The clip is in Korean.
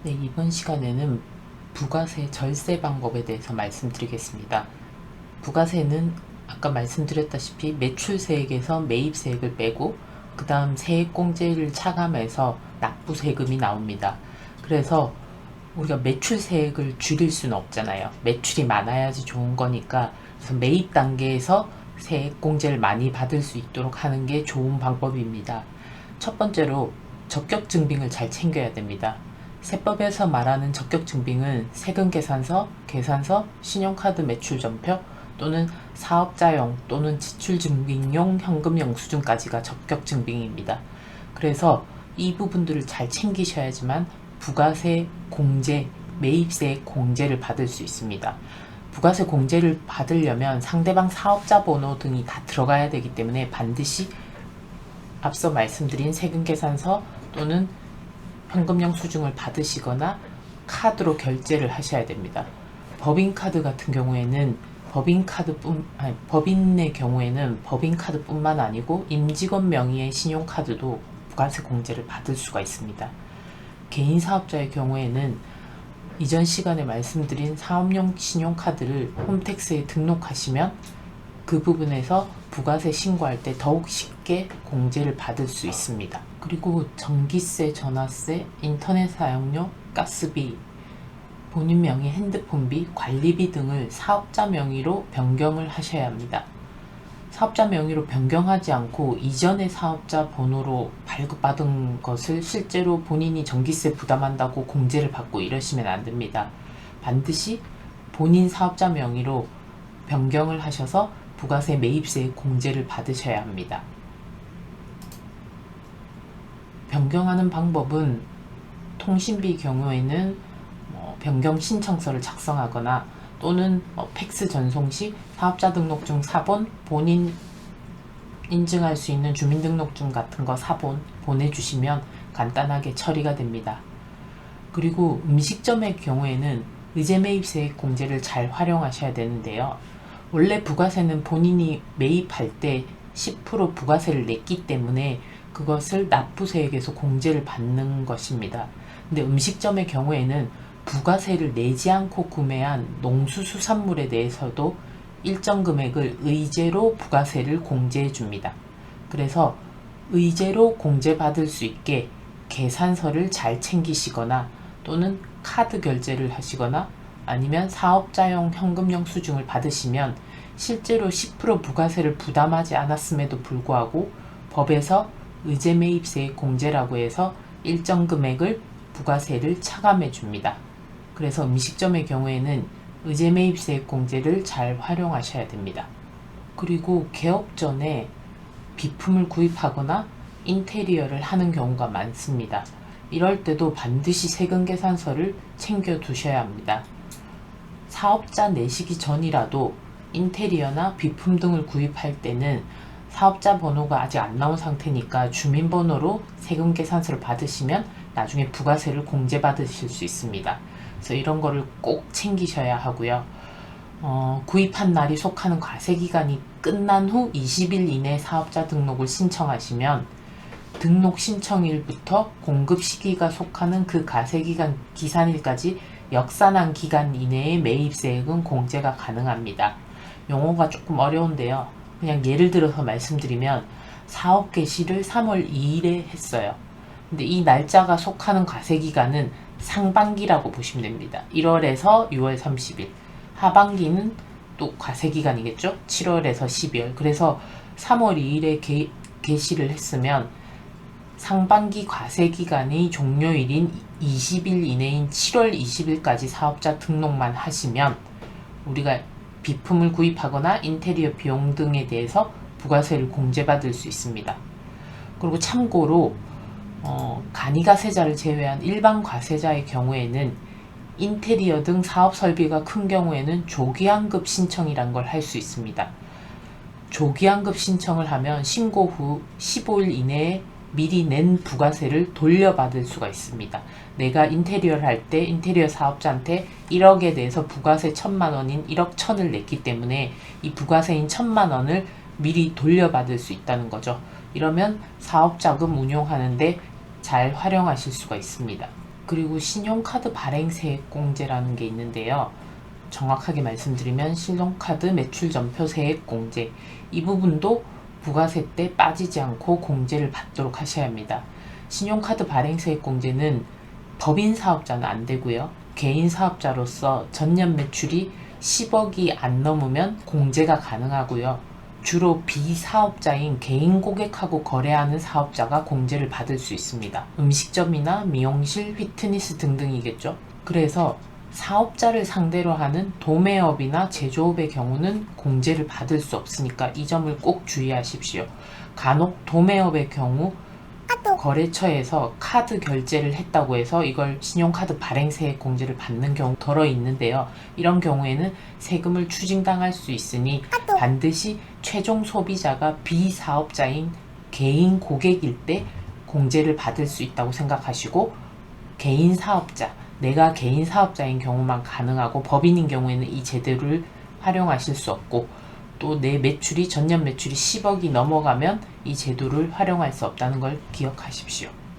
네, 이번 시간에는 부가세 절세 방법에 대해서 말씀드리겠습니다. 부가세는 아까 말씀드렸다시피 매출세액에서 매입세액을 빼고 그 다음 세액공제를 차감해서 납부세금이 나옵니다. 그래서 우리가 매출세액을 줄일 수는 없잖아요. 매출이 많아야지 좋은 거니까 그래서 매입 단계에서 세액공제를 많이 받을 수 있도록 하는 게 좋은 방법입니다. 첫 번째로 적격증빙을 잘 챙겨야 됩니다. 세법에서 말하는 적격증빙은 세금계산서, 계산서, 신용카드 매출전표 또는 사업자용 또는 지출증빙용 현금 영수증까지가 적격증빙입니다. 그래서 이 부분들을 잘 챙기셔야지만 부가세 공제, 매입세 공제를 받을 수 있습니다. 부가세 공제를 받으려면 상대방 사업자 번호 등이 다 들어가야 되기 때문에 반드시 앞서 말씀드린 세금계산서 또는 현금영 수증을 받으시거나 카드로 결제를 하셔야 됩니다. 법인카드 같은 경우에는 법인의 경우에는 법인카드뿐만 아니고 임직원 명의의 신용카드도 부가세 공제를 받을 수가 있습니다. 개인 사업자의 경우에는 이전 시간에 말씀드린 사업용 신용카드를 홈택스에 등록하시면 그 부분에서 부가세 신고할 때 더욱 쉽게 공제를 받을 수 있습니다. 그리고 전기세, 전화세, 인터넷 사용료, 가스비, 본인 명의 핸드폰비, 관리비 등을 사업자 명의로 변경을 하셔야 합니다. 사업자 명의로 변경하지 않고 이전의 사업자 번호로 발급받은 것을 실제로 본인이 전기세 부담한다고 공제를 받고 이러시면 안 됩니다. 반드시 본인 사업자 명의로 변경을 하셔서 부가세 매입세 공제를 받으셔야 합니다. 변경하는 방법은 통신비 경우에는 변경 신청서를 작성하거나 또는 팩스 전송 시 사업자 등록증 사본, 본인 인증할 수 있는 주민등록증 같은 거 사본 보내주시면 간단하게 처리가 됩니다. 그리고 음식점의 경우에는 의제매입세 공제를 잘 활용하셔야 되는데요. 원래 부가세는 본인이 매입할 때 10% 부가세를 냈기 때문에 그것을 납부세액에서 공제를 받는 것입니다. 근데 음식점의 경우에는 부가세를 내지 않고 구매한 농수수산물에 대해서도 일정 금액을 의제로 부가세를 공제해 줍니다. 그래서 의제로 공제받을 수 있게 계산서를 잘 챙기시거나 또는 카드 결제를 하시거나 아니면 사업자용 현금영 수증을 받으시면 실제로 10% 부가세를 부담하지 않았음에도 불구하고 법에서 의제매입세 공제라고 해서 일정 금액을 부가세를 차감해 줍니다. 그래서 음식점의 경우에는 의제매입세 공제를 잘 활용하셔야 됩니다. 그리고 개업 전에 비품을 구입하거나 인테리어를 하는 경우가 많습니다. 이럴 때도 반드시 세금계산서를 챙겨 두셔야 합니다. 사업자 내시기 전이라도 인테리어나 비품 등을 구입할 때는 사업자 번호가 아직 안 나온 상태니까 주민번호로 세금계산서를 받으시면 나중에 부가세를 공제받으실 수 있습니다. 그래서 이런 거를 꼭 챙기셔야 하고요. 구입한 날이 속하는 과세기간이 끝난 후 20일 이내 사업자 등록을 신청하시면 등록 신청일부터 공급 시기가 속하는 그 과세기간 기산일까지 역산한 기간 이내에 매입세액은 공제가 가능합니다. 용어가 조금 어려운데요. 그냥 예를 들어서 말씀드리면 사업 개시를 3월 2일에 했어요. 근데 이 날짜가 속하는 과세기간은 상반기라고 보시면 됩니다. 1월에서 6월 30일. 하반기는 또 과세기간이겠죠? 7월에서 12월. 그래서 3월 2일에 개시를 했으면 상반기 과세기간이 종료일인 20일 이내인 7월 20일까지 사업자 등록만 하시면 우리가 비품을 구입하거나 인테리어 비용 등에 대해서 부가세를 공제받을 수 있습니다. 그리고 참고로 간이가세자를 제외한 일반 과세자의 경우에는 인테리어 등 사업 설비가 큰 경우에는 조기환급 신청이란 걸 할 수 있습니다. 조기환급 신청을 하면 신고 후 15일 이내에 미리 낸 부가세를 돌려받을 수가 있습니다. 내가 인테리어를 할 때 인테리어 사업자한테 1억에 대해서 부가세 1,000만 원인 1억 1,000을 냈기 때문에 이 부가세인 1,000만 원을 미리 돌려받을 수 있다는 거죠. 이러면 사업자금 운용하는데 잘 활용하실 수가 있습니다. 그리고 신용카드 발행 세액공제라는 게 있는데요. 정확하게 말씀드리면 신용카드 매출 전표 세액공제, 이 부분도 부가세 때 빠지지 않고 공제를 받도록 하셔야 합니다. 신용카드 발행 세액공제는 법인 사업자는 안 되고요. 개인 사업자로서 전년 매출이 10억이 안 넘으면 공제가 가능하고요. 주로 비사업자인 개인 고객하고 거래하는 사업자가 공제를 받을 수 있습니다. 음식점이나 미용실, 피트니스 등등이겠죠. 그래서 사업자를 상대로 하는 도매업이나 제조업의 경우는 공제를 받을 수 없으니까 이 점을 꼭 주의하십시오. 간혹 도매업의 경우 거래처에서 카드 결제를 했다고 해서 이걸 신용카드 발행세액 공제를 받는 경우 덜어 있는데요. 이런 경우에는 세금을 추징당할 수 있으니 반드시 최종 소비자가 비사업자인 개인 고객일 때 공제를 받을 수 있다고 생각하시고, 개인 사업자, 내가 개인 사업자인 경우만 가능하고 법인인 경우에는 이 제도를 활용하실 수 없고, 또 내 매출이 전년 매출이 10억이 넘어가면 이 제도를 활용할 수 없다는 걸 기억하십시오.